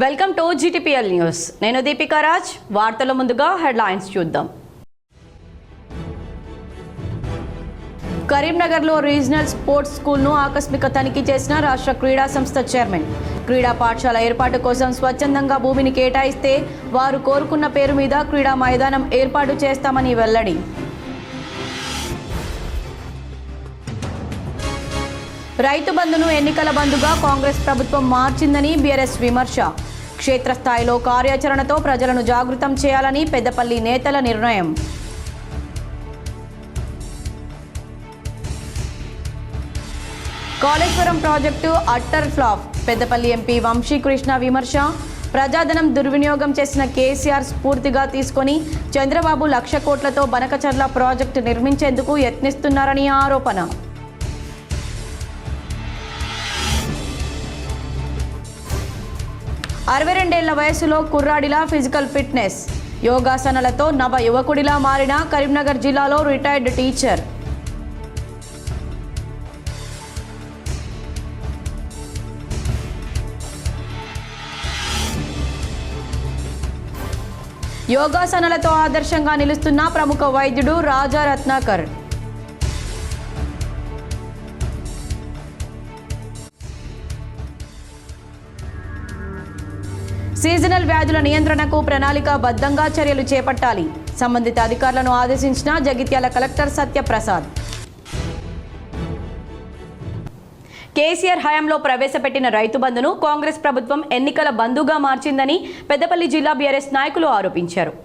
Welcome to GTPL news. నేను దీపికా రాజ్. వార్తల ముందుగా హెడ్లైన్స్ చూద్దాం. కరీంనగర్లో రీజనల్ స్పోర్ట్స్ స్కూల్ను ఆకస్మిక తనిఖీ చేసిన రాష్ట్ర క్రీడా సంస్థ చైర్మన్. క్రీడా పాఠశాల ఏర్పాటు కోసం స్వచ్ఛందంగా భూమిని కేటాయిస్తే వారు కోరుకున్న పేరు మీద క్రీడా మైదానం ఏర్పాటు చేస్తామని వెల్లడి. రైతు బంధును ఎన్నికల బంధుగా కాంగ్రెస్ ప్రభుత్వం మార్చిందని బీఆర్ఎస్ విమర్శ. క్షేత్రస్థాయిలో కార్యాచరణతో ప్రజలను జాగృతం చేయాలని పెద్దపల్లి నేతల నిర్ణయం. Kaleshwaram project utter flop. Peddapalli MP Vamsi Krishna విమర్శ. ప్రజాధనం దుర్వినియోగం చేసిన కేసీఆర్ స్ఫూర్తిగా తీసుకొని చంద్రబాబు 1,00,000 కోట్లతో బనకచర్ల ప్రాజెక్టు నిర్మించేందుకు యత్నిస్తున్నారని ఆరోపణ. 62 ఏళ్ల వయసులో కుర్రాడిలా ఫిజికల్ ఫిట్నెస్. యోగాసనాలతో నవ యువకుడిలా మారిన కరీంనగర్ జిల్లాలో రిటైర్డ్ టీచర్. యోగాసనాలతో ఆదర్శంగా నిలుస్తున్న ప్రముఖ వైద్యుడు రాజా రత్నాకర్. సీజనల్ వ్యాధుల నియంత్రణకు ప్రణాళికాబద్ధంగా చర్యలు చేపట్టాలి. సంబంధిత అధికారులను ఆదేశించిన జగిత్యాల కలెక్టర్ సత్యప్రసాద్. కేసీఆర్ హయాంలో ప్రవేశపెట్టిన రైతు బంధును కాంగ్రెస్ ప్రభుత్వం ఎన్నికల బంధుగా మార్చిందని పెద్దపల్లి జిల్లా బీఆర్ఎస్ నాయకులు ఆరోపించారు.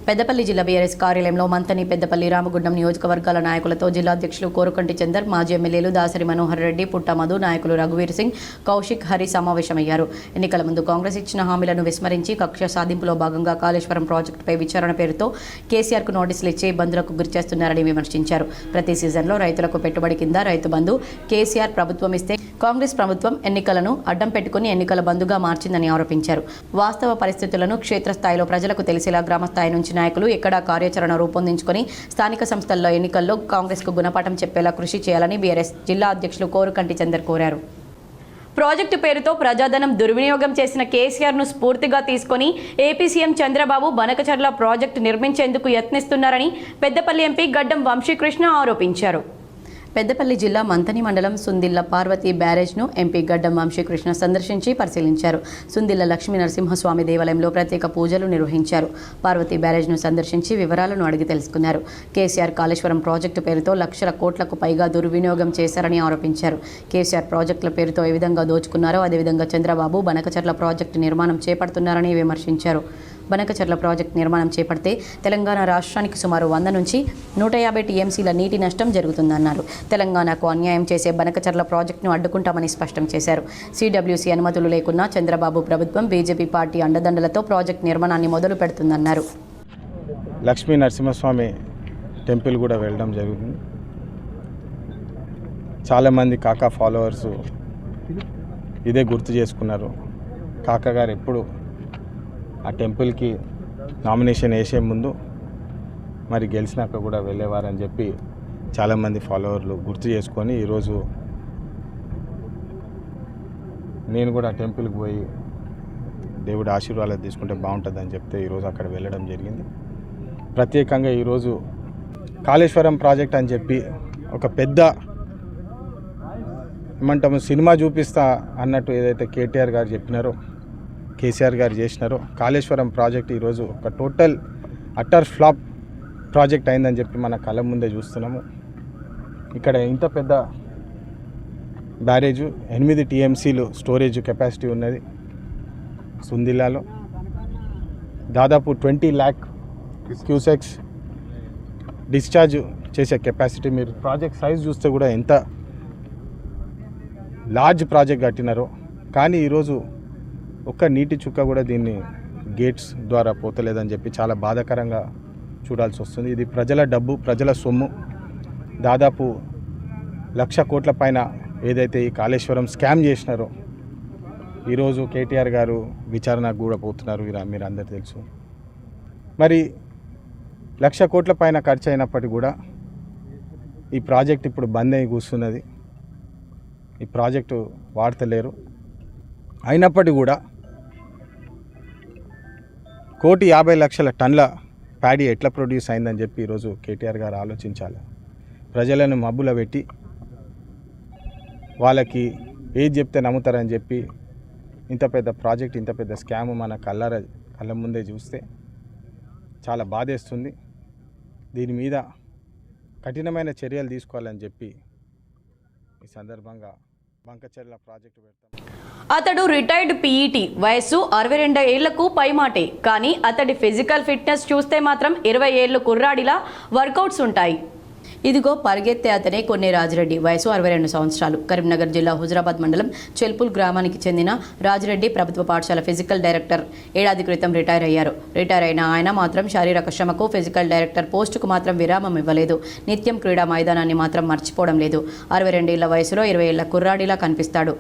పెద్దపల్లి జిల్లా బీఆర్ఎస్ కార్యాలయంలో మంతని, పెద్దపల్లి, రామగుండం నియోజకవర్గాల నాయకులతో జిల్లా అధ్యక్షులు కోరుకంటి చందర్, మాజీ ఎమ్మెల్యేలు దాసరి మనోహర్ రెడ్డి, పుట్ట మధు, నాయకులు రఘువీర్ సింగ్, కౌశిక్, హరి సమావేశమయ్యారు. ఎన్నికల ముందు కాంగ్రెస్ ఇచ్చిన హామీలను విస్మరించి కక్ష సాధింపులో భాగంగా కాళేశ్వరం ప్రాజెక్టుపై విచారణ పేరుతో కేసీఆర్కు నోటీసులు ఇచ్చి ఇబ్బందులకు గురిచేస్తున్నారని విమర్శించారు. ప్రతి సీజన్లో రైతులకు పెట్టుబడి కింద రైతు బంధు కేసీఆర్ ప్రభుత్వం ఇస్తే కాంగ్రెస్ ప్రభుత్వం ఎన్నికలను అడ్డం పెట్టుకుని ఎన్నికల బంధుగా మార్చిందని ఆరోపించారు. వాస్తవ పరిస్థితులను క్షేత్రస్థాయిలో ప్రజలకు తెలిసేలా గ్రామస్థాయి నుంచి నాయకులు ఎక్కడా కార్యాచరణ రూపొందించుకొని స్థానిక సంస్థల్లో ఎన్నికల్లో కాంగ్రెస్కు గుణపాఠం చెప్పేలా కృషి చేయాలని బీఆర్ఎస్ జిల్లా అధ్యక్షులు కోరుకంటి చందర్ కోరారు. ప్రాజెక్టు పేరుతో ప్రజాధనం దుర్వినియోగం చేసిన కేసీఆర్ను స్ఫూర్తిగా తీసుకొని AP CM Chandrababu Banakacherla project నిర్మించేందుకు యత్నిస్తున్నారని పెద్దపల్లి ఎంపీ గడ్డం వంశీకృష్ణ ఆరోపించారు. పెద్దపల్లి జిల్లా మంతని మండలం సుందిల్ల పార్వతి బ్యారేజ్ను ఎంపీ గడ్డం వంశీకృష్ణ సందర్శించి పరిశీలించారు. సుందిల్ల లక్ష్మీ నరసింహస్వామి దేవాలయంలో ప్రత్యేక పూజలు నిర్వహించారు. పార్వతి బ్యారేజ్ను సందర్శించి వివరాలను అడిగి తెలుసుకున్నారు. కేసీఆర్ కాళేశ్వరం ప్రాజెక్టు పేరుతో 1,00,000 కోట్లకు పైగా దుర్వినియోగం చేశారని ఆరోపించారు. కేసీఆర్ ప్రాజెక్టుల పేరుతో ఏ విధంగా దోచుకున్నారో అదేవిధంగా చంద్రబాబు బనకచర్ల ప్రాజెక్టు నిర్మాణం చేపడుతున్నారని విమర్శించారు. బనకచర్ల ప్రాజెక్టు నిర్మాణం చేపడితే తెలంగాణ రాష్ట్రానికి సుమారు 100 నుంచి 150 టీఎంసీల నీటి నష్టం జరుగుతుందన్నారు. తెలంగాణకు అన్యాయం చేసే బనకచర్ల ప్రాజెక్టును అడ్డుకుంటామని స్పష్టం చేశారు. సిడబ్ల్యూసీ అనుమతులు లేకున్నా చంద్రబాబు ప్రభుత్వం బీజేపీ పార్టీ అండదండలతో ప్రాజెక్టు నిర్మాణాన్ని మొదలు పెడుతుందన్నారు. లక్ష్మీ నరసింహస్వామి టెంపుల్ కూడా వెళ్ళడం జరుగుతుంది. చాలామంది కాకా ఫాలోవర్స్ ఇదే గుర్తు చేసుకున్నారు. కాకా గారు ఎప్పుడు ఆ టెంపుల్కి నామినేషన్ వేసే ముందు మరి గెలిచినాక కూడా వెళ్ళేవారని చెప్పి చాలామంది ఫాలోవర్లు గుర్తు చేసుకొని ఈరోజు నేను కూడా ఆ టెంపుల్కి పోయి దేవుడి ఆశీర్వాదాలు తీసుకుంటే బాగుంటుందని చెప్తే ఈరోజు అక్కడ వెళ్ళడం జరిగింది. ప్రత్యేకంగా ఈరోజు కాళేశ్వరం ప్రాజెక్ట్ అని చెప్పి ఒక పెద్ద ఏమంటాము సినిమా చూపిస్తా అన్నట్టు ఏదైతే కేటీఆర్ గారు చెప్పినారో, కేసీఆర్ గారు చేసినారో, కాళేశ్వరం ప్రాజెక్ట్ ఈరోజు ఒక టోటల్ అట్టర్ ఫ్లాప్ ప్రాజెక్ట్ అయిందని చెప్పి మన కళ్ళ ముందే చూస్తున్నాము. ఇక్కడ ఇంత పెద్ద బ్యారేజు 8 టీఎంసీలు స్టోరేజ్ కెపాసిటీ ఉన్నది. సుందిల్లాలో దాదాపు 20 lakh క్యూసెక్స్ డిశ్చార్జ్ చేసే కెపాసిటీ. మీరు ప్రాజెక్ట్ సైజ్ చూస్తే కూడా ఎంత లార్జ్ ప్రాజెక్ట్ కట్టినారో, కానీ ఈరోజు ఒక్క నీటి చుక్క కూడా దీన్ని గేట్స్ ద్వారా పోతలేదని చెప్పి చాలా బాధాకరంగా చూడాల్సి వస్తుంది. ఇది ప్రజల డబ్బు, ప్రజల సొమ్ము. దాదాపు 1,00,000 కోట్ల పైన ఏదైతే ఈ కాళేశ్వరం స్కామ్ చేసినారో ఈరోజు కేటీఆర్ గారు విచారణకు కూడా పోతున్నారు. మీరు అందరు తెలుసు. మరి 1,00,000 కోట్ల పైన ఖర్చు అయినప్పటికీ కూడా ఈ ప్రాజెక్ట్ ఇప్పుడు బంద్ అయి కూర్చున్నది. ఈ ప్రాజెక్టు వాడతలేరు. అయినప్పటికీ కూడా 1,50,00,000 టన్నుల ప్యాడీ ఎట్లా ప్రొడ్యూస్ అయిందని చెప్పి ఈరోజు కేటీఆర్ గారు ఆలోచించాలి. ప్రజలను మబ్బులో పెట్టి వాళ్ళకి ఏది చెప్తే నమ్ముతారని చెప్పి ఇంత పెద్ద ప్రాజెక్ట్, ఇంత పెద్ద స్కామ్ మన కళ్ళ ముందే చూస్తే చాలా బాధేస్తుంది. దీని మీద కఠినమైన చర్యలు తీసుకోవాలని చెప్పి ఈ సందర్భంగా బంకచెర్ల ప్రాజెక్టు పెడతాం. అతడు రిటైర్డ్ పీఈటీ, వయస్సు 62 ఏళ్లకు పైమాటే. కానీ అతడి ఫిజికల్ ఫిట్నెస్ చూస్తే మాత్రం 20 ఏళ్ల కుర్రాడిలా వర్కౌట్స్ ఉంటాయి. ఇదిగో పరిగెత్తే అతనే కొన్నే రాజిరెడ్డి, వయసు 62 సంవత్సరాలు. కరీంనగర్ జిల్లా హుజరాబాద్ మండలం చెల్పుల్ గ్రామానికి చెందిన రాజిరెడ్డి ప్రభుత్వ పాఠశాల ఫిజికల్ డైరెక్టర్. ఏడాది క్రితం రిటైర్ అయ్యారు. రిటైర్ అయిన ఆయన మాత్రం శారీరక శ్రమకు, ఫిజికల్ డైరెక్టర్ పోస్టుకు మాత్రం విరామం ఇవ్వలేదు. నిత్యం క్రీడా మైదానాన్ని మాత్రం మర్చిపోవడం లేదు. 62 ఏళ్ల వయసులో 20 ఏళ్ల కుర్రాడిలా కనిపిస్తాడు.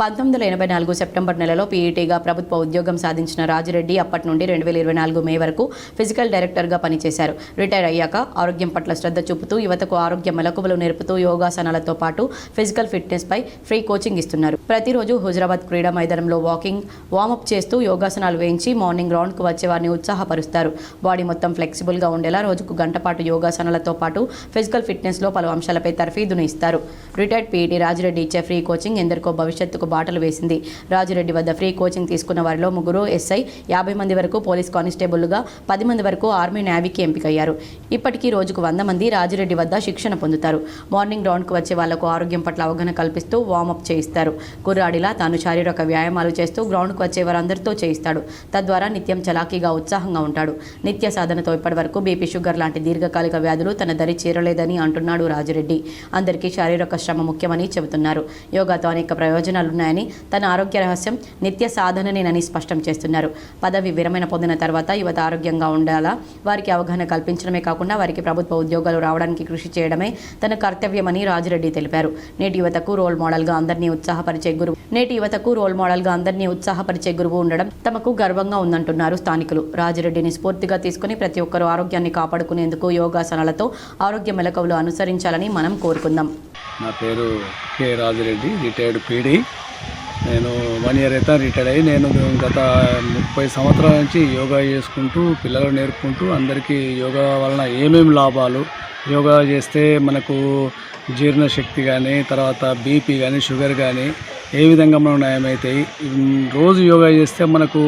1984 సెప్టెంబర్ నెలలో పీఈటీగా ప్రభుత్వ ఉద్యోగం సాధించిన రాజిరెడ్డి అప్పటి నుండి 2024 మే వరకు ఫిజికల్ డైరెక్టర్గా పనిచేశారు. రిటైర్ అయ్యాక ఆరోగ్యం పట్ల శ్రద్ధ చూపుతూ యువతకు ఆరోగ్య మెలకువలు నేర్పుతూ యోగాసనాలతో పాటు ఫిజికల్ ఫిట్నెస్పై ఫ్రీ కోచింగ్ ఇస్తున్నారు. ప్రతిరోజు హుజరాబాద్ క్రీడా మైదానంలో వాకింగ్, వార్మప్ చేస్తూ యోగాసనాలు వేయించి మార్నింగ్ రౌండ్కు వచ్చే వారిని ఉత్సాహపరుస్తారు. బాడీ మొత్తం ఫ్లెక్సిబుల్గా ఉండేలా రోజుకు గంట పాటు యోగాసనాలతో పాటు ఫిజికల్ ఫిట్నెస్లో పలు అంశాలపై తర్ఫీదును ఇస్తారు. రిటైర్డ్ పీఈటీ రాజిరెడ్డి ఇచ్చే ఫ్రీ కోచింగ్ ఎందరికో భవిష్యత్తుకు బాటలు వేసింది. రాజిరెడ్డి వద్ద ఫ్రీ కోచింగ్ తీసుకున్న వారిలో 3 ఎస్ఐ, 50 మంది వరకు పోలీస్ కానిస్టేబుల్గా, 10 మంది వరకు ఆర్మీ, నేవీకి ఎంపికయ్యారు. ఇప్పటికీ రోజుకు 100 మంది రాజిరెడ్డి వద్ద శిక్షణ పొందుతారు. మార్నింగ్ రౌండ్కు వచ్చే వాళ్లకు ఆరోగ్యం పట్ల అవగాహన కల్పిస్తూ వార్మప్ చేయిస్తారు. కుర్రాడిలా తాను శారీరక వ్యాయామాలు చేస్తూ గ్రౌండ్కు వచ్చే వారందరితో చేయిస్తాడు. తద్వారా నిత్యం చలాకీగా, ఉత్సాహంగా ఉంటాడు. నిత్య సాధనతో ఇప్పటి వరకు బీపీ, షుగర్ లాంటి దీర్ఘకాలిక వ్యాధులు తన దరి చేరలేదని అంటున్నాడు రాజిరెడ్డి. అందరికీ శారీరక శ్రమ ముఖ్యమని చెబుతున్నారు. యోగాతో అనేక ప్రయోజనాలు ఉన్నాయని, తన ఆరోగ్య రహస్యం నిత్య సాధననేనని స్పష్టం చేస్తున్నారు. పదవి విరమణ పొందిన తర్వాత యువత ఆరోగ్యంగా ఉండాలా, వారికి అవగాహన కల్పించడమే కాకుండా వారికి ప్రభుత్వ ఉద్యోగాలు రావడానికి కృషి చేయడమే తన కర్తవ్యమని రాజిరెడ్డి తెలిపారు. నేటి యువతకు రోల్ మోడల్గా అందరినీ ఉత్సాహపరిచే గురువు ఉండడం తమకు గర్వంగా ఉందంటున్నారు స్థానికులు. రాజిరెడ్డిని స్ఫూర్తిగా తీసుకుని ప్రతి ఒక్కరూ ఆరోగ్యాన్ని కాపాడుకునేందుకు యోగాసనాలతో ఆరోగ్య మెలకువలు అనుసరించాలని మనం కోరుకుందాం. నా పేరు కె రాజిరెడ్డి, రిటైర్డ్ పీడీ. నేను 1 ఇయర్ అయితే రిటైర్డ్ అయ్యి నేను గత 30 సంవత్సరాల నుంచి యోగా చేసుకుంటూ పిల్లలు నేర్పుకుంటూ అందరికీ యోగా వలన ఏమేమి లాభాలు, యోగా చేస్తే మనకు జీర్ణశక్తి కానీ, తర్వాత బీపీ కానీ, షుగర్ కానీ ఏ విధంగా మనం నయమవుతాయి. రోజు యోగా చేస్తే మనకు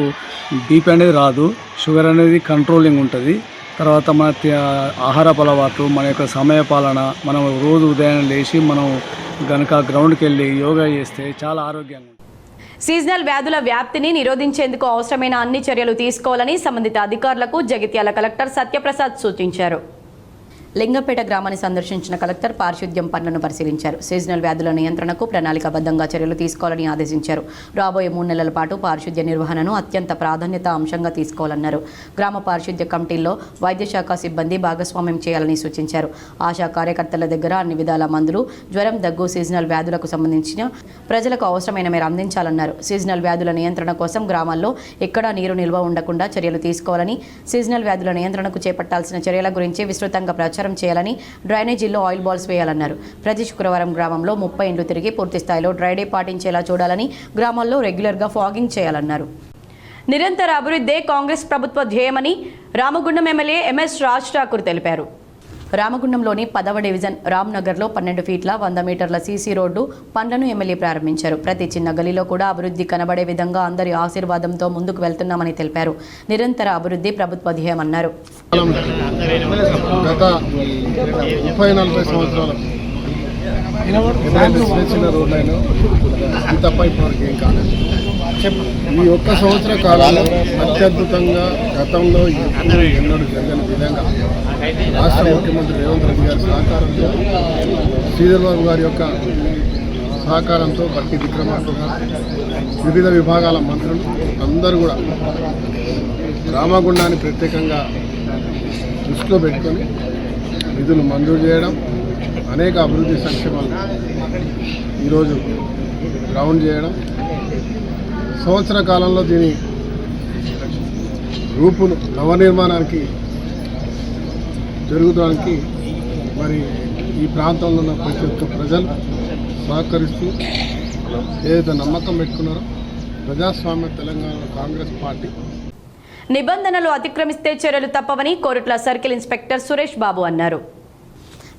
బీపీ అనేది రాదు, షుగర్ అనేది కంట్రోలింగ్ ఉంటుంది. తర్వాత మన ఆహారపు అలవాట్లు, మన యొక్క సమయ పాలన, మనం రోజు ఉదయం లేచి మనం కనుక గ్రౌండ్కి వెళ్ళి యోగా చేస్తే చాలా ఆరోగ్యంగా. సీజనల్ వ్యాధుల వ్యాప్తిని నిరోధించేందుకు అవసరమైన అన్ని చర్యలు తీసుకోవాలని సంబంధిత అధికారులకు జగిత్యాల కలెక్టర్ సత్యప్రసాద్ సూచించారు. లింగంపేట గ్రామాన్ని సందర్శించిన కలెక్టర్ పారిశుద్ధ్యం పనులను పరిశీలించారు. సీజనల్ వ్యాధుల నియంత్రణకు ప్రణాళికాబద్ధంగా చర్యలు తీసుకోవాలని ఆదేశించారు. రాబోయే 3 నెలల పాటు పారిశుద్ధ్య నిర్వహణను అత్యంత ప్రాధాన్యత అంశంగా తీసుకోవాలన్నారు. గ్రామ పారిశుద్ధ్య కమిటీల్లో వైద్య శాఖ సిబ్బంది భాగస్వామ్యం చేయాలని సూచించారు. ఆశా కార్యకర్తల దగ్గర అన్ని విధాల మందులు, జ్వరం, దగ్గు, సీజనల్ వ్యాధులకు సంబంధించిన ప్రజలకు అవసరమైన మేర అందించాలన్నారు. సీజనల్ వ్యాధుల నియంత్రణ కోసం గ్రామాల్లో ఎక్కడా నీరు నిల్వ ఉండకుండా చర్యలు తీసుకోవాలని, సీజనల్ వ్యాధుల నియంత్రణకు చేపట్టాల్సిన చర్యల గురించి విస్తృతంగా ప్రచారం చేయాలని, డ్రైనేజీల్లో ఆయిల్ బాల్స్ వేయాలన్నారు. ప్రతి శుక్రవారం గ్రామంలో 30 ఇండ్లు తిరిగి పూర్తి స్థాయిలో డ్రై డే పాటించేలా చూడాలని, గ్రామాల్లో రెగ్యులర్గా ఫాగింగ్ చేయాలన్నారు. నిరంతర అభివృద్ధే కాంగ్రెస్ ప్రభుత్వ ధ్యేయమని రామగుండం ఎమ్మెల్యే ఎంఎస్ రాజ్ ఠాకూర్ తెలిపారు. రామగుండంలోని 10వ డివిజన్ రామ్నగర్లో 12 ఫీట్ల 100 మీటర్ల సీసీ రోడ్డు పనులను ఎమ్మెల్యే ప్రారంభించారు. ప్రతి చిన్న గలీలో కూడా అభివృద్ధి కనబడే విధంగా అందరి ఆశీర్వాదంతో ముందుకు వెళ్తున్నామని తెలిపారు. నిరంతర అభివృద్ధి ప్రభుత్వ ధ్యేయమన్నారు. గత 30-40 సంవత్సరాలు చిన్న రోడ్లైనా ఇది తప్ప ఇప్పటివరకు ఏం కాలేదు. ఈ ఒక్క సంవత్సర కాలంలో అత్యద్భుతంగా గతంలో ఎన్నడూ జరగని విధంగా రాష్ట్ర ముఖ్యమంత్రి రేవంత్ రెడ్డి గారి సహకారంతో, శ్రీధర్ బాబు గారి యొక్క సహకారంతో, బట్టి విక్రమార్క వివిధ విభాగాల మంత్రులు అందరూ కూడా రామగుండాన్ని ప్రత్యేకంగా దృష్టిలో పెట్టుకొని నిధులు మంజూరు చేయడం, అనేక అభివృద్ధి సంక్షేమాలు ఈరోజు గ్రౌండ్ చేయడం, సంవత్సర కాలంలో దీని రూపును నవనిర్మాణానికి జరుగుతానికి మరి ఈ ప్రాంతంలో ఉన్న ప్రతి ఒక్క ప్రజలు సహకరిస్తూ ఏదైతే నమ్మకం పెట్టుకున్నారో ప్రజాస్వామ్య తెలంగాణ కాంగ్రెస్ పార్టీ నిబంధనలు అతిక్రమిస్తే చర్యలు తప్పవని కోరుట్ల సర్కిల్ ఇన్స్పెక్టర్ సురేష్ బాబు అన్నారు.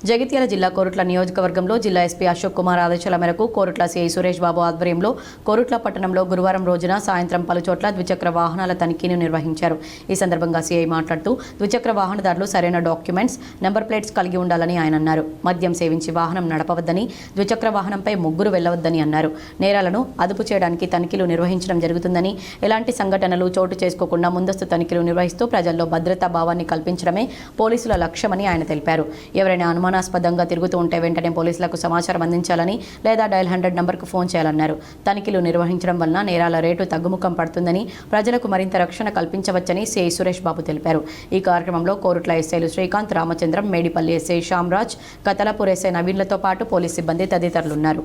జగిత్యాల జిల్లా కోరుట్ల నియోజకవర్గంలో జిల్లా ఎస్పీ అశోక్ కుమార్ ఆదేశాల మేరకు కోరుట్ల సిఐ సురేష్ బాబు ఆధ్వర్యంలో కోరుట్ల పట్టణంలో గురువారం రోజున సాయంత్రం పలుచోట్ల ద్విచక్ర వాహనాల తనిఖీని నిర్వహించారు. ఈ సందర్భంగా సిఐ మాట్లాడుతూ ద్విచక్ర వాహనదారులు సరైన డాక్యుమెంట్స్, నెంబర్ ప్లేట్స్ కలిగి ఉండాలని ఆయన అన్నారు. మద్యం సేవించి వాహనం నడపవద్దని, ద్విచక్ర వాహనంపై ముగ్గురు వెళ్లవద్దని అన్నారు. నేరాలను అదుపు చేయడానికి తనిఖీలు నిర్వహించడం జరుగుతుందని, ఎలాంటి సంఘటనలు చోటు చేసుకోకుండా ముందస్తు తనిఖీలు నిర్వహిస్తూ ప్రజల్లో భద్రతా భావాన్ని కల్పించడమే పోలీసుల లక్ష్యమని ఆయన తెలిపారు. ఎవరైనా అనుమానాస్పదంగా తిరుగుతూ ఉంటే వెంటనే పోలీసులకు సమాచారం అందించాలని లేదా డయల్ 100 నంబర్కు ఫోన్ చేయాలన్నారు. తనిఖీలు నిర్వహించడం వలన నేరాల రేటు తగ్గుముఖం పడుతుందని, ప్రజలకు మరింత రక్షణ కల్పించవచ్చని సిఐ సురేష్ బాబు తెలిపారు. ఈ కార్యక్రమంలో కోరుట్ల ఎస్ఐలు శ్రీకాంత్, రామచంద్రం, మేడిపల్లి ఎస్ఐ శ్యామ్రాజ్, కతలపూర్ ఎస్ఐ నవీన్లతో పాటు పోలీస్ సిబ్బంది తదితరులున్నారు.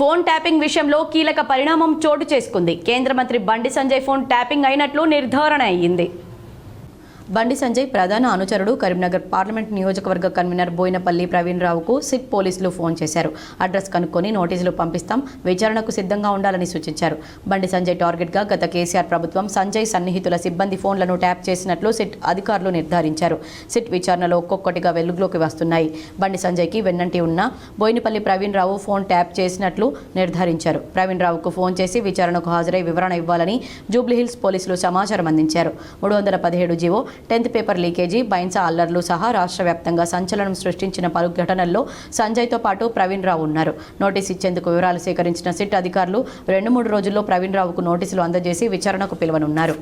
ఫోన్ ట్యాపింగ్ విషయంలో కీలక పరిణామం చోటు చేసుకుంది. కేంద్ర మంత్రి బండి సంజయ్ ఫోన్ ట్యాపింగ్ అయినట్లు నిర్ధారణ అయ్యింది. బండి సంజయ్ ప్రధాన అనుచరుడు కరీంనగర్ పార్లమెంట్ నియోజకవర్గ కన్వీనర్ బోయినపల్లి ప్రవీణ్ రావుకు సిట్ పోలీసులు ఫోన్ చేశారు. అడ్రస్ కనుక్కొని నోటీసులు పంపిస్తాం, విచారణకు సిద్ధంగా ఉండాలని సూచించారు. బండి సంజయ్ టార్గెట్గా గత కేసీఆర్ ప్రభుత్వం సంజయ్ సన్నిహితుల సిబ్బంది ఫోన్లను ట్యాప్ చేసినట్లు సిట్ అధికారులు నిర్ధారించారు. సిట్ విచారణలో ఒక్కొక్కటిగా వెలుగులోకి వస్తున్నాయి. బండి సంజయ్కి వెన్నంటి ఉన్న బోయినపల్లి ప్రవీణ్ రావు ఫోన్ ట్యాప్ చేసినట్లు నిర్ధారించారు. ప్రవీణ్ రావుకు ఫోన్ చేసి విచారణకు హాజరై వివరణ ఇవ్వాలని జూబ్లీహిల్స్ పోలీసులు సమాచారం అందించారు. 317 GO, 10th paper leakage, Bhainsa అల్లర్లు సహా రాష్ట్ర వ్యాప్తంగా సంచలనం సృష్టించిన పలు ఘటనల్లో సంజయ్తో పాటు ప్రవీణ్ రావు ఉన్నారు. నోటీసు ఇచ్చేందుకు వివరాలు సేకరించిన సిట్ అధికారులు 2-3 రోజుల్లో ప్రవీణ్ రావుకు నోటీసులు అందజేసి విచారణకు పిలువనున్నారు.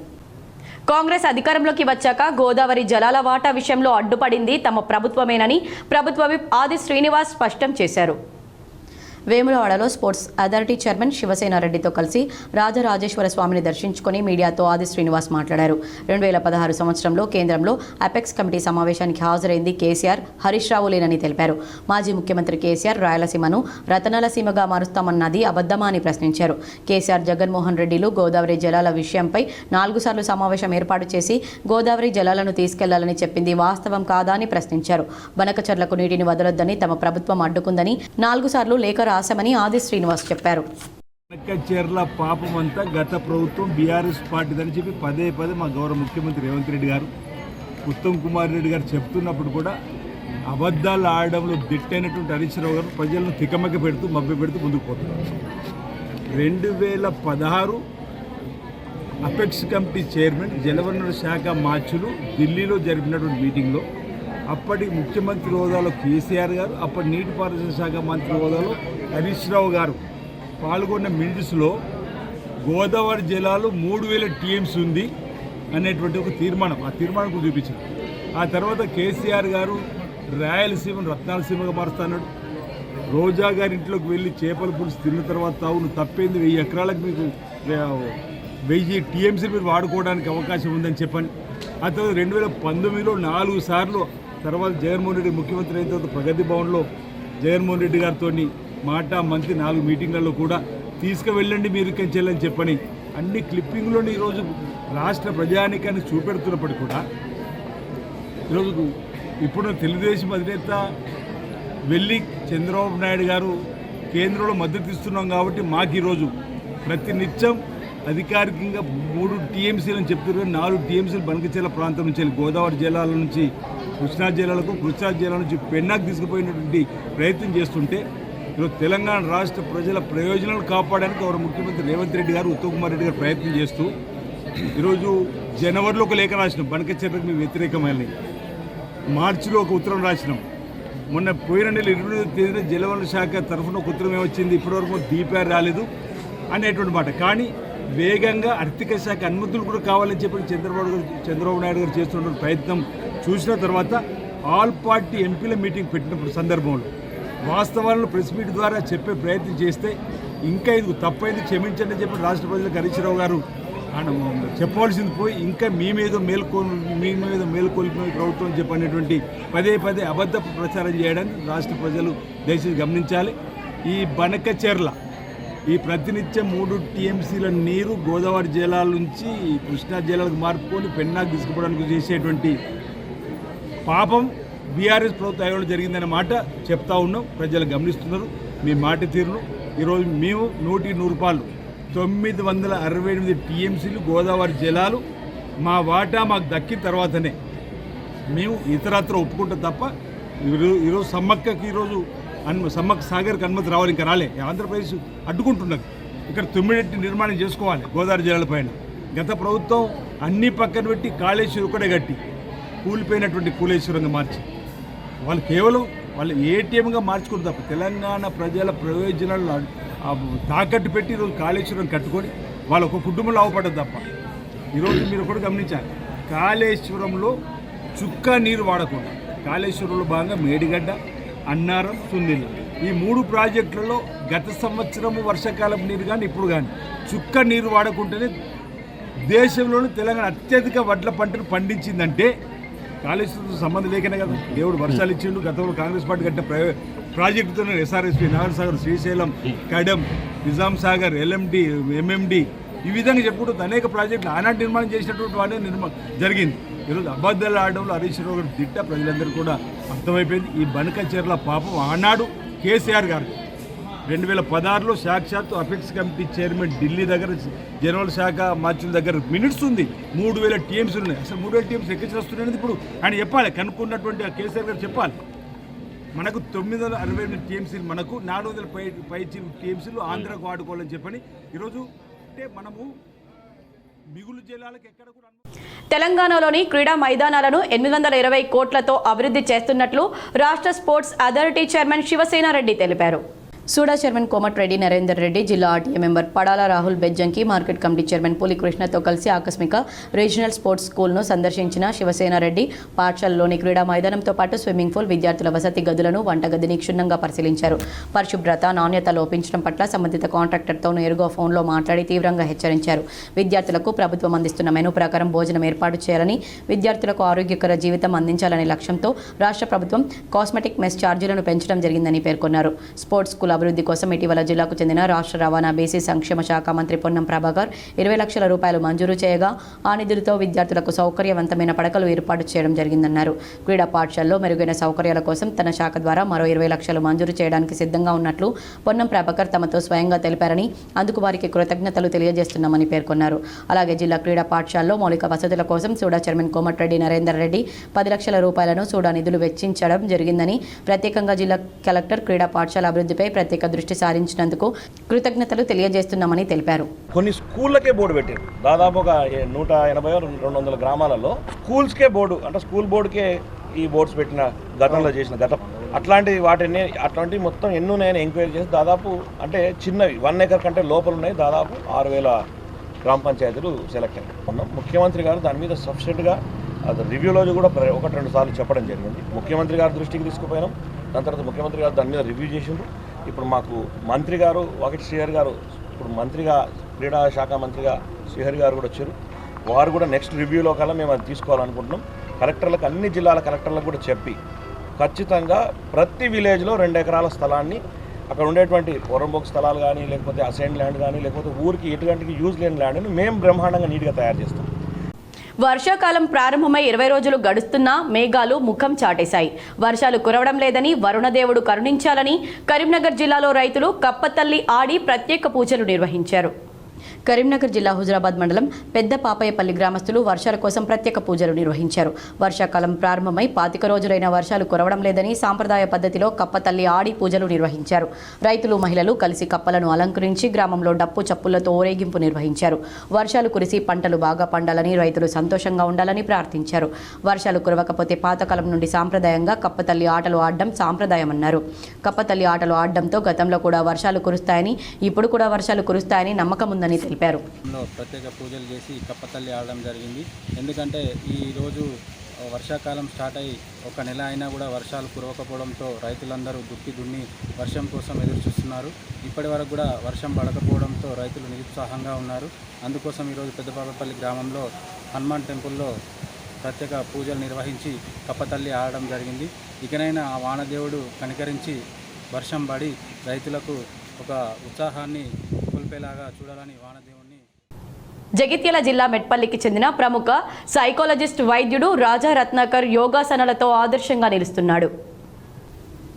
కాంగ్రెస్ అధికారంలోకి వచ్చాక గోదావరి జలాల వాటా విషయంలో అడ్డుపడింది తమ ప్రభుత్వమేనని ప్రభుత్వ విప్ ఆది శ్రీనివాస్ స్పష్టం చేశారు. వేములవాడలో స్పోర్ట్స్ అథారిటీ చైర్మన్ శివసేనారెడ్డితో కలిసి రాజరాజేశ్వర స్వామిని దర్శించుకొని మీడియాతో ఆది శ్రీనివాస్ మాట్లాడారు. 2016 సంవత్సరంలో కేంద్రంలో అపెక్స్ కమిటీ సమావేశానికి హాజరైంది కేసీఆర్, హరీష్ రావు లేనని తెలిపారు. మాజీ ముఖ్యమంత్రి కేసీఆర్ రాయలసీమను రతనాల సీమగా మారుస్తామన్నది అబద్ధమా అని ప్రశ్నించారు. కేసీఆర్, జగన్మోహన్ రెడ్డిలు గోదావరి జలాల విషయంపై 4 సార్లు సమావేశం ఏర్పాటు చేసి గోదావరి జలాలను తీసుకెళ్లాలని చెప్పింది వాస్తవం కాదా అని ప్రశ్నించారు. బనకచర్లకు నీటిని వదలొద్దని తమ ప్రభుత్వం అడ్డుకుందని 4 సార్లు లేఖ రాశామని ఆది శ్రీనివాస్ చెప్పారు. బనకచెర్ల పాపం అంతా గత ప్రభుత్వం బీఆర్ఎస్ పార్టీదని చెప్పి పదే మా గౌరవ ముఖ్యమంత్రి రేవంత్ రెడ్డి గారు, ఉత్తమ్ కుమార్ రెడ్డి గారు చెప్తున్నప్పుడు కూడా అబద్ధాలు ఆడడంలో దిట్టైనటువంటి హరీష్ రావు గారు ప్రజలను తికమక పెడుతూ మభ్య పెడుతూ ముందుకు పోతున్నారు. 2016 అపెక్స్ కమిటీ చైర్మన్ జలవనరుల శాఖ మార్చులు ఢిల్లీలో జరిపినటువంటి మీటింగ్లో అప్పటి ముఖ్యమంత్రి హోదాలో కేసీఆర్ గారు, అప్పటి నీటిపారుదల శాఖ మంత్రి హోదాలో హరీష్ రావు గారు పాల్గొన్న మినిట్స్లో గోదావరి జలాలు 3000 టీఎంసీ ఉంది అనేటువంటి ఒక తీర్మానం, ఆ తీర్మానం చూపించారు. ఆ తర్వాత కేసీఆర్ గారు రాయలసీమను రత్నాలసీమగా మారుస్తున్నాడు. రోజా గారి ఇంట్లోకి వెళ్ళి చేపల పులుసు తిన్న తర్వాత నువ్వు తప్పేంది, 1000 ఎకరాలకు మీకు 1000 టీఎంసీ మీరు వాడుకోవడానికి అవకాశం ఉందని చెప్పండి. ఆ తర్వాత 2019లో 4 సార్లు తర్వాత జగన్మోహన్ రెడ్డి ముఖ్యమంత్రి అయిన తర్వాత ప్రగతి భవన్లో జగన్మోహన్ రెడ్డి గారితో మాట మంత్రి 4 మీటింగ్లలో కూడా తీసుకువెళ్ళండి మీరు ఇక్కడి చెల్లని చెప్పని అన్ని క్లిప్పింగ్లోని ఈరోజు రాష్ట్ర ప్రజానికాన్ని చూపెడుతున్నప్పటికీ కూడా ఈరోజు ఇప్పుడు తెలుగుదేశం అధినేత వెళ్ళి చంద్రబాబు నాయుడు గారు కేంద్రంలో మద్దతు ఇస్తున్నాం కాబట్టి మాకు ఈరోజు ప్రతినిత్యం అధికారికంగా 3 టీఎంసీలని చెప్తున్నారు. 4 టీఎంసీలు బనకచెర్ల ప్రాంతం నుంచి గోదావరి జలాల నుంచి కృష్ణా జిల్లాలకు, కృష్ణా జిల్లా నుంచి పెన్నాకు తీసుకుపోయినటువంటి ప్రయత్నం చేస్తుంటే ఈరోజు తెలంగాణ రాష్ట్ర ప్రజల ప్రయోజనాలు కాపాడడానికి గౌరవ ముఖ్యమంత్రి రేవంత్ రెడ్డి గారు, ఉత్తమ్ కుమార్ రెడ్డి గారు ప్రయత్నం చేస్తూ ఈరోజు జనవరిలో ఒక లేఖ రాసినాం, బనకచెర్లకు మేము వ్యతిరేకమైన. మార్చిలో ఒక ఉత్తరం రాసినాం. మొన్న పోయిన నెల 29వ తేదీన జలవనరుల శాఖ తరఫున ఒక ఉత్తరం ఏమొచ్చింది, ఇప్పటివరకు DPR రాలేదు అనేటువంటి మాట. కానీ వేగంగా ఆర్థిక శాఖ అనుమతులు కూడా కావాలని చెప్పి చంద్రబాబు నాయుడు గారు చేస్తున్న ప్రయత్నం చూసిన తర్వాత ఆల్ పార్టీ ఎంపీల మీటింగ్ పెట్టినప్పుడు సందర్భంలో వాస్తవాలను ప్రెస్ మీట్ ద్వారా చెప్పే ప్రయత్నం చేస్తే ఇంకా ఇది తప్పైంది క్షమించండి అని చెప్పి రాష్ట్ర ప్రజలకు హరీష్ రావు గారు చెప్పవలసింది పోయి ఇంకా మీ మీద మేల్కొల్పిన ప్రభుత్వం అని చెప్పనేటువంటి పదే అబద్ధపు ప్రచారం చేయడానికి రాష్ట్ర ప్రజలు దయచేసి గమనించాలి. ఈ బనకచెర్ల ఈ ప్రతినిత్యం 3 టీఎంసీల నీరు గోదావరి జలాల నుంచి కృష్ణా జలాలకు మార్పుకొని పెన్నాకు తీసుకుపోవడానికి చేసేటువంటి పాపం బీఆర్ఎస్ ప్రభుత్వ హయాంలో జరిగిందనే మాట చెప్తా ఉన్నాం. ప్రజలు గమనిస్తున్నారు మీ మాట తీరును. ఈరోజు మేము 100 రూపాయలు 968 టీఎంసీలు గోదావరి జలాలు మా వాటా మాకు దక్కిన తర్వాతనే మేము ఇతరత్ర ఒప్పుకుంటాం తప్ప ఈరోజు సమ్మక్కకి ఈరోజు సమ్మక్క సాగర్కి అనుమతి రావాలి, ఇంకా రాలే. ఆంధ్రప్రదేశ్ అడ్డుకుంటున్నది. ఇక్కడ తొమ్మిదింటి నిర్మాణం చేసుకోవాలి గోదావరి జిల్లాల పైన. గత ప్రభుత్వం అన్ని పక్కన పెట్టి కాళేశ్వరం ఒకటే కట్టి కూలిపోయినటువంటి కూలేశ్వరంగా మార్చి వాళ్ళు కేవలం వాళ్ళు ఏటీఎంగా మార్చుకుని తప్ప తెలంగాణ ప్రజల ప్రయోజనాలు తాకట్టు పెట్టి ఈరోజు కాళేశ్వరం కట్టుకొని వాళ్ళు ఒక కుటుంబంలో అవపడ్డది తప్ప. ఈరోజు మీరు కూడా గమనించాలి, కాళేశ్వరంలో చుక్క నీరు వాడకుండా కాళేశ్వరంలో భాగంగా మేడిగడ్డ, అన్నారం, సుందిల్ల ఈ 3 ప్రాజెక్టులలో గత సంవత్సరము వర్షాకాలం నీరు కానీ ఇప్పుడు కానీ చుక్క నీరు వాడకుంటేనే దేశంలోని తెలంగాణ అత్యధిక వడ్ల పంటను పండించిందంటే కాళేశ్వరంతో సంబంధం లేకనే కదా. దేవుడు వర్షాలు ఇచ్చిండు. గతంలో కాంగ్రెస్ పార్టీ కట్టిన ప్రాజెక్టుతో SRSP, Nagar Sagar, Srisailam, Kadem, Nizam Sagar, LMD, MMD ఈ విధంగా చెప్పుకుంటూ అనేక ప్రాజెక్టులు ఆనాటి నిర్మాణం చేసినటువంటి వాడే జరిగింది. ఈరోజు అబద్ధాలు ఆడడంలో హరీష్ రావు గారు తిట్ట ప్రజలందరూ కూడా అర్థమైపోయింది. ఈ బనకచెర్ల పాపం ఆనాడు కేసీఆర్ గారు 2016లో సాక్షాత్తు అపెక్స్ కమిటీ చైర్మన్ ఢిల్లీ దగ్గర జనరల్ శాఖ మార్చుల దగ్గర మినిట్స్ ఉంది. 3000 టీఎంసీ ఉన్నాయి. అసలు 3000 టీఎంసీ ఎక్కించి వస్తున్నాయి ఇప్పుడు ఆయన చెప్పాలి. కనుక్కున్నటువంటి కేసీఆర్ గారు చెప్పాలి. మనకు 968 టీఎంసీలు, మనకు 400 పై టీఎంసీలు ఆంధ్రకు వాడుకోవాలని చెప్పని ఈరోజు అంటే మనము మిగులు జిల్లాలకు ఎక్కడ కూడా. తెలంగాణలోని క్రీడా మైదానాలను 820 కోట్లతో అభివృద్ధి చేస్తున్నట్లు రాష్ట్ర స్పోర్ట్స్ అథారిటీ చైర్మన్ శివసేనారెడ్డి తెలిపారు. సూడా చైర్మన్ కోమటిరెడ్డి నరేందర్ రెడ్డి, జిల్లా RTA member Padala Rahul Bejjanki, market committee chairman పులి కృష్ణతో కలిసి ఆకస్మిక రీజనల్ స్పోర్ట్స్ స్కూల్ను సందర్శించిన శివసేనారెడ్డి పాఠశాలలోని క్రీడా మైదానంతో పాటు స్విమ్మింగ్ పూల్, విద్యార్థుల వసతి గదులను, వంటగదిని క్షుణ్ణంగా పరిశీలించారు. పరిశుభ్రత, నాణ్యత లోపించడం పట్ల సంబంధిత కాంట్రాక్టర్తో నేరుగా ఫోన్లో మాట్లాడి తీవ్రంగా హెచ్చరించారు. విద్యార్థులకు ప్రభుత్వం అందిస్తున్న మెనూ ప్రకారం భోజనం ఏర్పాటు చేయాలని, విద్యార్థులకు ఆరోగ్యకర జీవితం అందించాలనే లక్ష్యంతో రాష్ట్ర ప్రభుత్వం కాస్మెటిక్ మెస్ ఛార్జీలను పెంచడం జరిగిందని పేర్కొన్నారు. స్పోర్ట్స్ స్కూల్ అభివృద్ధి కోసం ఇటీవల జిల్లాకు చెందిన రాష్ట్ర రవాణా బీసీ సంక్షేమ శాఖ మంత్రి పొన్నం ప్రభాకర్ 20 లక్షల రూపాయలు మంజూరు చేయగా ఆ నిధులతో విద్యార్థులకు సౌకర్యవంతమైన పడకలు ఏర్పాటు చేయడం జరిగిందన్నారు. క్రీడా పాఠశాలలో మెరుగైన సౌకర్యాల కోసం తన శాఖ ద్వారా మరో 20 లక్షలు మంజూరు చేయడానికి సిద్ధంగా ఉన్నట్లు పొన్నం ప్రభాకర్ తమతో స్వయంగా తెలిపారని, అందుకు వారికి కృతజ్ఞతలు తెలియజేస్తున్నామని పేర్కొన్నారు. అలాగే జిల్లా క్రీడా పాఠశాలలో మౌలిక వసతుల కోసం సూడా చైర్మన్ కోమటిరెడ్డి నరేందర్ రెడ్డి 10 లక్షల రూపాయలను సూడా నిధులు వెచ్చించడం జరిగిందని, ప్రత్యేకంగా జిల్లా కలెక్టర్ క్రీడా పాఠశాల అభివృద్ధిపై ప్రత్యేక దృష్టి సారించినందుకు కృతజ్ఞతలు తెలియజేస్తున్నామని తెలిపారు. కొన్ని స్కూళ్ళకే బోర్డు పెట్టారు. దాదాపు ఒక 180-200 గ్రామాలలో స్కూల్స్కే బోర్డు, అంటే స్కూల్ బోర్డుకే ఈ బోర్డ్స్ పెట్టిన గతంలో చేసిన అట్లాంటి వాటిని మొత్తం ఎన్నో నేను ఎంక్వైరీ చేసి దాదాపు అంటే చిన్నవి 1 ఎకర్ కంటే లోపల ఉన్నాయి. దాదాపు 6000 గ్రామ పంచాయతీలు సెలెక్ట్ అయ్యాయి. ముఖ్యమంత్రి గారు దాని మీద సబ్స్టెంట్గా అది రివ్యూలో కూడా 1-2 సార్లు చెప్పడం జరిగింది. ముఖ్యమంత్రి గారి దృష్టికి తీసుకుపోయినాం. దాని తర్వాత ముఖ్యమంత్రి గారు దాని మీద రివ్యూ చేసిండ్రు. ఇప్పుడు మాకు మంత్రి గారు వాకిటి శ్రీహరి గారు ఇప్పుడు మంత్రిగా, క్రీడా శాఖ మంత్రిగా శ్రీహరి గారు కూడా వచ్చారు. వారు కూడా నెక్స్ట్ రివ్యూలో కల్లా మేము అది తీసుకోవాలనుకుంటున్నాం. కలెక్టర్లకు, అన్ని జిల్లాల కలెక్టర్లకు కూడా చెప్పి ఖచ్చితంగా ప్రతి విలేజ్లో 2 ఎకరాల స్థలాన్ని అక్కడ ఉండేటువంటి పొరంబోక్ స్థలాలు కానీ, లేకపోతే అసైన్ ల్యాండ్ కానీ, లేకపోతే ఊరికి ఎటువంటి యూజ్ లేని ల్యాండ్ని మేము బ్రహ్మాండంగా నీట్గా తయారు చేస్తాం. వర్షాకాలం ప్రారంభమై 20 రోజులు గడుస్తున్నా మేఘాలు ముఖం చాటేశాయి. వర్షాలు కురవడం లేదని, వరుణదేవుడు కరుణించాలని కరీంనగర్ జిల్లాలో రైతులు కప్పతల్లి ఆడి ప్రత్యేక పూజలు నిర్వహించారు. కరీంనగర్ జిల్లా హుజరాబాద్ మండలం పెద్ద పాపయ్యపల్లి గ్రామస్తులు వర్షాల కోసం ప్రత్యేక పూజలు నిర్వహించారు. వర్షాకాలం ప్రారంభమై 25 రోజులైన వర్షాలు కురవడం లేదని సాంప్రదాయ పద్ధతిలో కప్పతల్లి ఆడి పూజలు నిర్వహించారు. రైతులు, మహిళలు కలిసి కప్పలను అలంకరించి గ్రామంలో డప్పు చప్పులతో ఊరేగింపు నిర్వహించారు. వర్షాలు కురిసి పంటలు బాగా పండాలని, రైతులు సంతోషంగా ఉండాలని ప్రార్థించారు. వర్షాలు కురవకపోతే పాతకాలం నుండి సాంప్రదాయంగా కప్పతల్లి ఆటలు ఆడడం సాంప్రదాయమన్నారు. కప్పతల్లి ఆటలు ఆడడంతో గతంలో కూడా వర్షాలు కురుస్తాయని, ఇప్పుడు కూడా వర్షాలు కురుస్తాయని నమ్మకం ఉందని తెలిపారు. ప్రత్యేక పూజలు చేసి కప్పతల్లి ఆడడం జరిగింది. ఎందుకంటే ఈరోజు వర్షాకాలం స్టార్ట్ అయ్యి 1 నెల అయినా కూడా వర్షాలు కురవకపోవడంతో రైతులందరూ దున్ని వర్షం కోసం ఎదురు చూస్తున్నారు. ఇప్పటి వరకు కూడా వర్షం పడకపోవడంతో రైతులు నిరుత్సాహంగా ఉన్నారు. అందుకోసం ఈరోజు పెద్దపాపపల్లి గ్రామంలో హనుమాన్ టెంపుల్లో ప్రత్యేక పూజలు నిర్వహించి కప్పతల్లి ఆడడం జరిగింది. ఇకనైనా ఆ వానదేవుడు కనికరించి వర్షం పడి రైతులకు ఒక ఉత్సాహాన్ని కొల్పేలాగా చూడాలని వానదేవుణ్ణి. జగిత్యాల జిల్లా మెట్పల్లికి చెందిన ప్రముఖ సైకాలజిస్ట్ వైద్యుడు రాజా రత్నాకర్ యోగాసనాలతో ఆదర్శంగా నిలుస్తున్నాడు.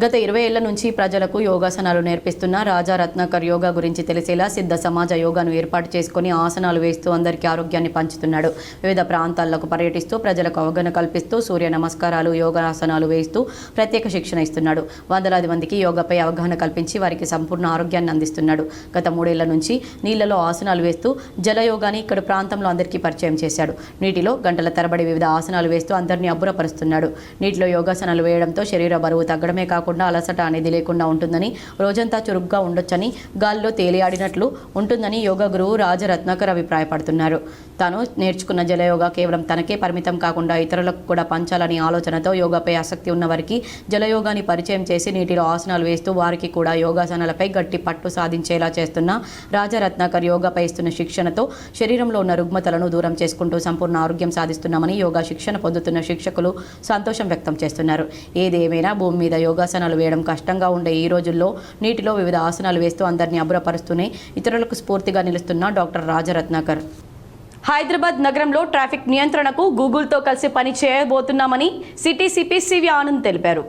గత 20 ఏళ్ల నుంచి ప్రజలకు యోగాసనాలు నేర్పిస్తున్న రాజా రత్నాకర్ యోగా గురించి తెలిసేలా సిద్ధ సమాజ యోగాను ఏర్పాటు చేసుకుని ఆసనాలు వేస్తూ అందరికీ ఆరోగ్యాన్ని పంచుతున్నాడు. వివిధ ప్రాంతాలకు పర్యటిస్తూ ప్రజలకు అవగాహన కల్పిస్తూ సూర్య నమస్కారాలు, యోగాసనాలు వేస్తూ ప్రత్యేక శిక్షణ ఇస్తున్నాడు. వందలాది మందికి యోగాపై అవగాహన కల్పించి వారికి సంపూర్ణ ఆరోగ్యాన్ని అందిస్తున్నాడు. గత 3 ఏళ్ల నుంచి నీళ్లలో ఆసనాలు వేస్తూ జలయోగాని ఇక్కడ ప్రాంతంలో అందరికీ పరిచయం చేశాడు. నీటిలో గంటల తరబడి వివిధ ఆసనాలు వేస్తూ అందరినీ అబ్బురపరుస్తున్నాడు. నీటిలో యోగాసనాలు వేయడంతో శరీర బరువు తగ్గడమే కాకుండా అలసట అనేది లేకుండా ఉంటుందని, రోజంతా చురుగ్గా ఉండొచ్చని, గాల్లో తేలియాడినట్లు ఉంటుందని యోగా గురువు రాజా రత్నాకర్ అభిప్రాయపడుతున్నారు. తాను నేర్చుకున్న జలయోగా కేవలం తనకే పరిమితం కాకుండా ఇతరులకు కూడా పంచాలని ఆలోచనతో యోగాపై ఆసక్తి ఉన్న వారికి జలయోగాని పరిచయం చేసి నీటిలో ఆసనాలు వేస్తూ వారికి కూడా యోగాసనాలపై గట్టి పట్టు సాధించేలా చేస్తున్న రాజా రత్నాకర్ యోగాపై ఇస్తున్న శిక్షణతో శరీరంలో ఉన్న రుగ్మతలను దూరం చేసుకుంటూ సంపూర్ణ ఆరోగ్యం సాధిస్తున్నామని యోగా శిక్షణ పొందుతున్న శిక్షకులు సంతోషం వ్యక్తం చేస్తున్నారు. ఏది ఏమైనా భూమి మీద యోగాసనాలు వేయడం కష్టంగా ఉండే ఈ రోజుల్లో నీటిలో వివిధ ఆసనాలు వేస్తూ అందరినీ అబ్బురపరుస్తూనే ఇతరులకు స్ఫూర్తిగా నిలుస్తున్న డాక్టర్ రాజా రత్నాకర్. హైదరాబాద్ నగరంలో ట్రాఫిక్ నియంత్రణకు గూగుల్తో కలిసి పని చేయబోతున్నామని సిటీ సిపి సివి ఆనంద్ తెలిపారు.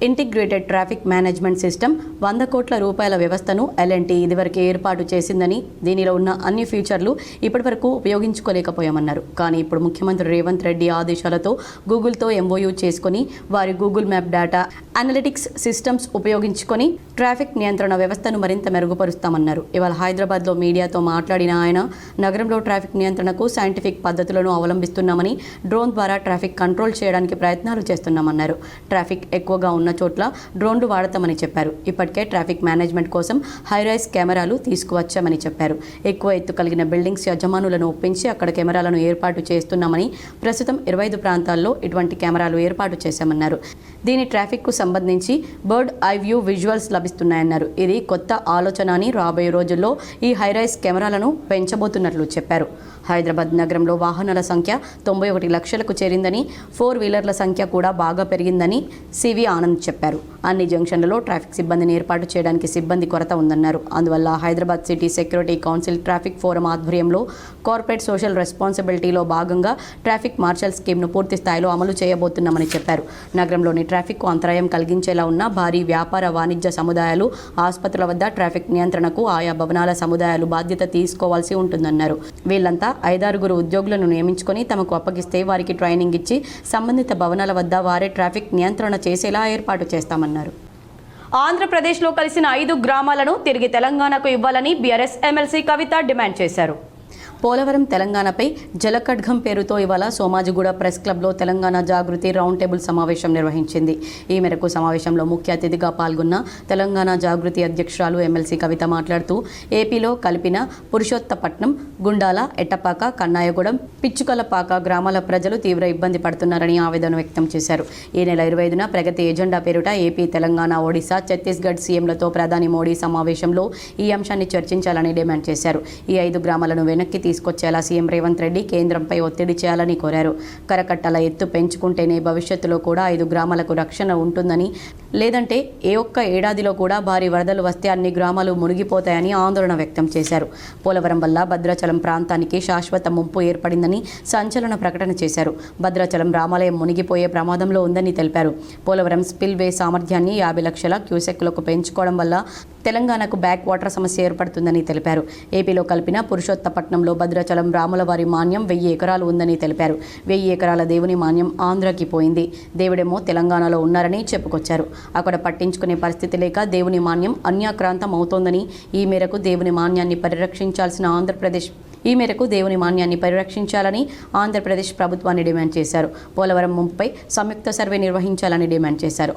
ఇంటిగ్రేటెడ్ ట్రాఫిక్ మేనేజ్మెంట్ సిస్టమ్ 100 కోట్ల రూపాయల వ్యవస్థను ఎల్ఎన్టీ ఇదివరకే ఏర్పాటు చేసిందని, దీనిలో ఉన్న అన్ని ఫీచర్లు ఇప్పటివరకు ఉపయోగించుకోలేకపోయామన్నారు. కానీ ఇప్పుడు ముఖ్యమంత్రి రేవంత్ రెడ్డి ఆదేశాలతో గూగుల్తో ఎంఓయూ చేసుకుని వారి Google map data analytics systems ఉపయోగించుకొని ట్రాఫిక్ నియంత్రణ వ్యవస్థను మరింత మెరుగుపరుస్తామన్నారు. ఇవాళ హైదరాబాద్లో మీడియాతో మాట్లాడిన ఆయన నగరంలో ట్రాఫిక్ నియంత్రణకు సైంటిఫిక్ పద్ధతులను అవలంబిస్తున్నామని, డ్రోన్ ద్వారా ట్రాఫిక్ కంట్రోల్ చేయడానికి ప్రయత్నాలు చేస్తున్నామన్నారు. ట్రాఫిక్ ఎక్కువగా ఉన్న చోట్ల డ్రోన్లు వాడతామని చెప్పారు. ఇప్పటికే ట్రాఫిక్ మేనేజ్మెంట్ కోసం హైరైజ్ కెమెరాలు తీసుకువచ్చామని చెప్పారు. ఎక్కువ ఎత్తు కలిగిన బిల్డింగ్స్ యజమానులను ఒప్పించి అక్కడ కెమెరాలను ఏర్పాటు చేస్తున్నామని, ప్రస్తుతం 25 ప్రాంతాల్లో ఇటువంటి కెమెరాలు ఏర్పాటు చేశామన్నారు. దీని ట్రాఫిక్కు సంబంధించి బర్డ్ ఐ వ్యూ విజువల్స్ లభిస్తున్నాయన్నారు. ఇది కొత్త ఆలోచన అని, రాబోయే రోజుల్లో ఈ హైరైజ్ కెమెరాలను పెంచబోతున్నట్లు చెప్పారు. హైదరాబాద్ నగరంలో వాహనాల సంఖ్య 91 లక్షలకు చేరిందని, 4 వీలర్ల సంఖ్య కూడా బాగా పెరిగిందని సివి ఆనంద్ చెప్పారు. అన్ని జంక్షన్లలో ట్రాఫిక్ సిబ్బందిని ఏర్పాటు చేయడానికి సిబ్బంది కొరత ఉందన్నారు. అందువల్ల Hyderabad city security council traffic forum ఆధ్వర్యంలో కార్పొరేట్ సోషల్ రెస్పాన్సిబిలిటీలో భాగంగా ట్రాఫిక్ మార్షల్ స్కీమ్ను పూర్తి స్థాయిలో అమలు చేయబోతున్నామని చెప్పారు. నగరంలోని ట్రాఫిక్కు అంతరాయం కలిగించేలా ఉన్న భారీ వ్యాపార వాణిజ్య సముదాయాలు, ఆసుపత్రుల వద్ద ట్రాఫిక్ నియంత్రణకు ఆయా భవనాల సముదాయాలు బాధ్యత తీసుకోవాల్సి ఉంటుందన్నారు. వీళ్లంతా 5-6 ఉద్యోగులను నియమించుకొని తమకు అప్పగిస్తే వారికి ట్రైనింగ్ ఇచ్చి సంబంధిత భవనాల వద్ద వారే ట్రాఫిక్ నియంత్రణ చేసేలా ఏర్పాటు చేస్తామన్నారు. ఆంధ్రప్రదేశ్లో కలిసిన 5 గ్రామాలను తిరిగి తెలంగాణకు ఇవ్వాలని బీఆర్ఎస్ ఎమ్మెల్సీ కవిత డిమాండ్ చేశారు. పోలవరం తెలంగాణపై జలఖడ్గం పేరుతో ఇవాళ సోమాజిగూడ ప్రెస్ క్లబ్లో తెలంగాణ జాగృతి రౌండ్ టేబుల్ సమావేశం నిర్వహించింది. ఈ మేరకు సమావేశంలో ముఖ్య అతిథిగా పాల్గొన్న తెలంగాణ జాగృతి అధ్యక్షురాలు ఎమ్మెల్సీ కవిత మాట్లాడుతూ ఏపీలో కలిపిన పురుషోత్తపట్నం, గుండాల, ఎట్టపాక, కన్నాయగూడెం, పిచ్చుకలపాక గ్రామాల ప్రజలు తీవ్ర ఇబ్బంది పడుతున్నారని ఆవేదన వ్యక్తం చేశారు. ఈ నెల 25న ప్రగతి ఎజెండా పేరుట ఏపీ, తెలంగాణ, ఒడిశా, ఛత్తీస్గఢ్ సీఎంలతో ప్రధాని మోడీ సమావేశంలో ఈ అంశాన్ని చర్చించాలని డిమాండ్ చేశారు. ఈ 5 గ్రామాలను వెనక్కి తీసుకొచ్చేలా సీఎం రేవంత్ రెడ్డి కేంద్రంపై ఒత్తిడి చేయాలని కోరారు. కరకట్టల ఎత్తు పెంచుకుంటేనే భవిష్యత్తులో కూడా 5 గ్రామాలకు రక్షణ ఉంటుందని, లేదంటే ఏ ఒక్క ఏడాదిలో కూడా భారీ వరదలు వస్తే అన్ని గ్రామాలు మునిగిపోతాయని ఆందోళన వ్యక్తం చేశారు. పోలవరం వల్ల భద్రాచలం ప్రాంతానికి శాశ్వత ముప్పు ఏర్పడిందని సంచలన ప్రకటన చేశారు. భద్రాచలం రామాలయం మునిగిపోయే ప్రమాదంలో ఉందని తెలిపారు. పోలవరం స్పిల్వే సామర్థ్యాన్ని 50 లక్షల క్యూసెక్లకు పెంచుకోవడం వల్ల తెలంగాణకు బ్యాక్ వాటర్ సమస్య ఏర్పడుతుందని తెలిపారు. ఏపీలో కలిపిన పురుషోత్తపట్నంలో భద్రాచలం రాములవారి మాన్యం 1000 ఎకరాలు ఉందని తెలిపారు. 1000 ఎకరాల దేవుని మాన్యం ఆంధ్రాకి పోయింది. దేవుడేమో తెలంగాణలో ఉన్నారని చెప్పుకొచ్చారు. అక్కడ పట్టించుకునే పరిస్థితి లేక దేవుని మాన్యం అన్యాక్రాంతం అవుతోందని, ఈ మేరకు దేవుని మాన్యాన్ని పరిరక్షించాలని ఆంధ్రప్రదేశ్ ప్రభుత్వాన్ని డిమాండ్ చేశారు. పోలవరం ముంపుపై సంయుక్త సర్వే నిర్వహించాలని డిమాండ్ చేశారు.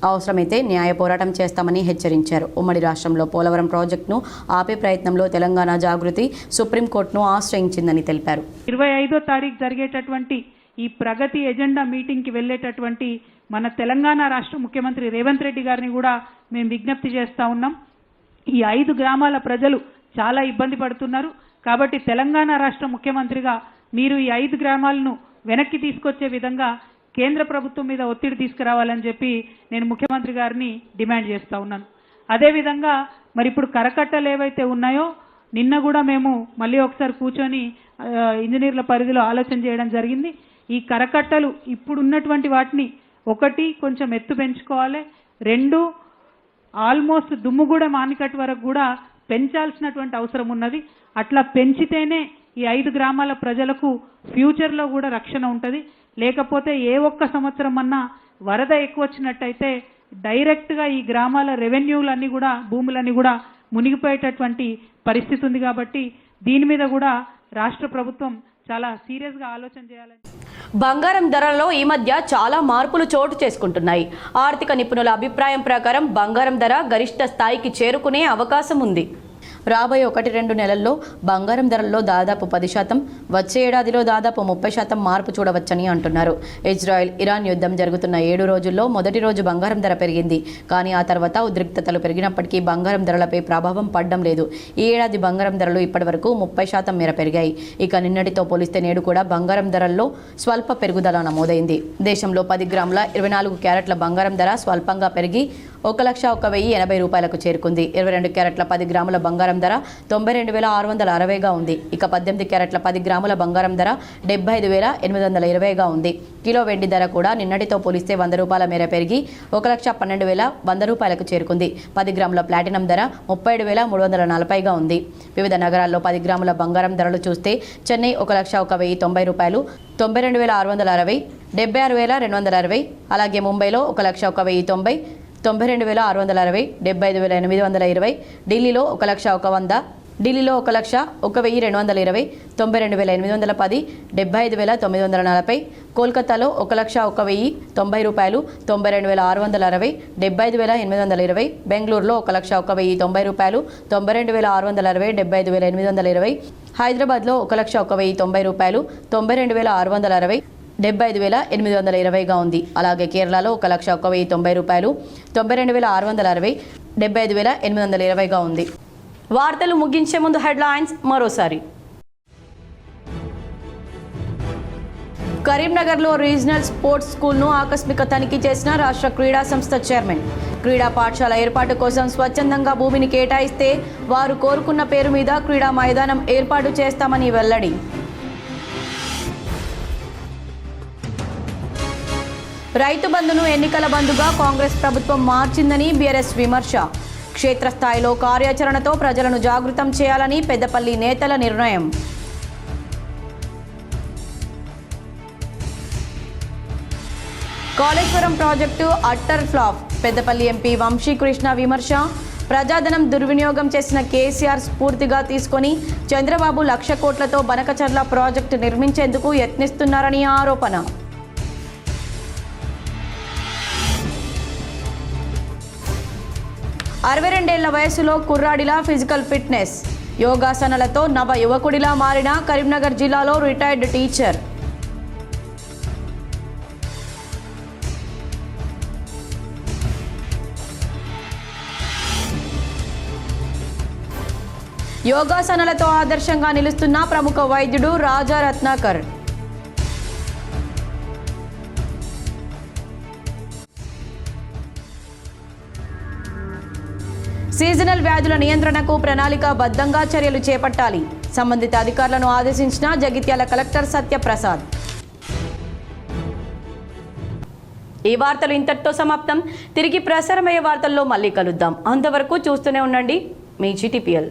అవసరమైతే న్యాయ పోరాటం చేస్తామని హెచ్చరించారు. ఉమ్మడి రాష్ట్రంలో పోలవరం ప్రాజెక్టును ఆపే ప్రయత్నంలో తెలంగాణ జాగృతి సుప్రీంకోర్టును ఆశ్రయించిందని తెలిపారు. 25వ తారీఖు జరిగేటటువంటి ఈ ప్రగతి ఎజెండా మీటింగ్కి వెళ్ళేటటువంటి మన తెలంగాణ రాష్ట్ర ముఖ్యమంత్రి రేవంత్ రెడ్డి గారిని కూడా మేము విజ్ఞప్తి చేస్తూ ఉన్నాం. ఈ 5 గ్రామాల ప్రజలు చాలా ఇబ్బంది పడుతున్నారు. కాబట్టి తెలంగాణ రాష్ట్ర ముఖ్యమంత్రిగా మీరు ఈ 5 గ్రామాలను వెనక్కి తీసుకొచ్చే విధంగా కేంద్ర ప్రభుత్వం మీద ఒత్తిడి తీసుకురావాలని చెప్పి నేను ముఖ్యమంత్రి గారిని డిమాండ్ చేస్తూ ఉన్నాను. అదేవిధంగా మరి ఇప్పుడు కరకట్టలు ఏవైతే ఉన్నాయో నిన్న కూడా మేము మళ్ళీ ఒకసారి కూర్చొని ఇంజనీర్ల పరిధిలో ఆలోచన చేయడం జరిగింది. ఈ కరకట్టలు ఇప్పుడు ఉన్నటువంటి వాటిని ఒకటి కొంచెం ఎత్తు పెంచుకోవాలి, రెండు ఆల్మోస్ట్ దుమ్ముగూడెం ఆనకట్ట వరకు కూడా పెంచాల్సినటువంటి అవసరం ఉన్నది. అట్లా పెంచితేనే ఈ 5 గ్రామాల ప్రజలకు ఫ్యూచర్లో కూడా రక్షణ ఉంటుంది. లేకపోతే ఏ ఒక్క సంవత్సరం అన్నా వరద ఎక్కువ వచ్చినట్టయితే డైరెక్ట్గా ఈ గ్రామాల రెవెన్యూలన్నీ కూడా భూములన్నీ కూడా మునిగిపోయేటటువంటి పరిస్థితి ఉంది. కాబట్టి దీని మీద కూడా రాష్ట్ర ప్రభుత్వం చాలా సీరియస్గా ఆలోచన చేయాలని. బంగారం ధరలలో ఈ మధ్య చాలా మార్పులు చోటు చేసుకుంటున్నాయి. ఆర్థిక నిపుణుల అభిప్రాయం ప్రకారం బంగారం ధర గరిష్ట స్థాయికి చేరుకునే అవకాశం ఉంది. రాబోయే 1-2 నెలల్లో బంగారం ధరల్లో దాదాపు 10%, వచ్చే ఏడాదిలో దాదాపు 30% మార్పు చూడవచ్చని అంటున్నారు. ఇజ్రాయెల్ ఇరాన్ యుద్ధం జరుగుతున్న 7 రోజుల్లో మొదటి రోజు బంగారం ధర పెరిగింది. కానీ ఆ తర్వాత ఉద్రిక్తతలు పెరిగినప్పటికీ బంగారం ధరలపై ప్రభావం పడడం లేదు. ఈ ఏడాది బంగారం ధరలు ఇప్పటివరకు 30% మేర పెరిగాయి. ఇక నిన్నటితో పోలిస్తే నేడు కూడా బంగారం ధరల్లో స్వల్ప పెరుగుదల నమోదైంది. దేశంలో 10 గ్రాముల 24 క్యారెట్ల బంగారం ధర స్వల్పంగా పెరిగి 1,01,080 రూపాయలకు చేరుకుంది. 22 క్యారెట్ల 10 గ్రాముల బంగారం ధర 92,660గా ఉంది. ఇక 18 క్యారెట్ల 10 గ్రాముల బంగారం ధర 75,820గా ఉంది. కిలో వెండి ధర కూడా నిన్నటితో పోలిస్తే 100 రూపాయల మేర పెరిగి 1,12,100 రూపాయలకు చేరుకుంది. 10 గ్రాముల ప్లాటినం ధర 37,340గా ఉంది. వివిధ నగరాల్లో 10 గ్రాముల బంగారం ధరలు చూస్తే చెన్నై 1,01,090 రూపాయలు, 92,660, 76,260. అలాగే ముంబైలో 1,01,090, 92,660, 75,820. ఢిల్లీలో 1,01,100, ఢిల్లీలో 1,01,220, 92,810, 75,940. కోల్కతాలో 1,01,090 రూపాయలు, 92,660, 75,820. బెంగళూరులో 1,01,090 రూపాయలు, 92,660, 75,820. హైదరాబాద్లో 1,01,090 రూపాయలు, 92,660, 75,820గా ఉంది. అలాగే కేరళలో 1,01,090 రూపాయలు, 92,660, 75,820గా ఉంది. వార్తలు ముగించే ముందు హెడ్లైన్స్ మరోసారి. కరీంనగర్లో రీజనల్ స్పోర్ట్స్ స్కూల్ను ఆకస్మిక తనిఖీ చేసిన రాష్ట్ర క్రీడా సంస్థ చైర్మన్. క్రీడా పాఠశాల ఏర్పాటు కోసం స్వచ్ఛందంగా భూమిని కేటాయిస్తే వారు కోరుకున్న పేరు మీద క్రీడా మైదానం ఏర్పాటు చేస్తామని వెల్లడి. రైతు బంధును ఎన్నికల బంధుగా కాంగ్రెస్ ప్రభుత్వం మార్చిందని బీఆర్ఎస్ విమర్శ. క్షేత్రస్థాయిలో కార్యాచరణతో ప్రజలను జాగృతం చేయాలని పెద్దపల్లి నేతల నిర్ణయం. Kaleshwaram project utter flop. Peddapalli MP Vamsi Krishna విమర్శ. ప్రజాధనం దుర్వినియోగం చేసిన కేసీఆర్ స్ఫూర్తిగా తీసుకొని చంద్రబాబు 1,00,000 కోట్లతో బనకచర్ల ప్రాజెక్టు నిర్మించేందుకు యత్నిస్తున్నారని ఆరోపణ. 62 ఏళ్ల వయసులో కుర్రాడిలా ఫిజికల్ ఫిట్నెస్. యోగాసనాలతో నవ యువకుడిలా మారిన కరీంనగర్ జిల్లాలో రిటైర్డ్ టీచర్. యోగాసనాలతో ఆదర్శంగా నిలుస్తున్న ప్రముఖ వైద్యుడు రాజా రత్నాకర్. సీజనల్ వ్యాధుల నియంత్రణకు ప్రణాళికాబద్ధంగా చర్యలు చేపట్టాలి. సంబంధిత అధికారులను ఆదేశించిన జగిత్యాల కలెక్టర్ సత్యప్రసాద్. ఈ వార్తలు ఇంతటితో సమాప్తం. తిరిగి ప్రసారమయ్యే వార్తల్లో మళ్ళీ కలుద్దాం. అంతవరకు చూస్తూనే ఉండండి మీ GTPL.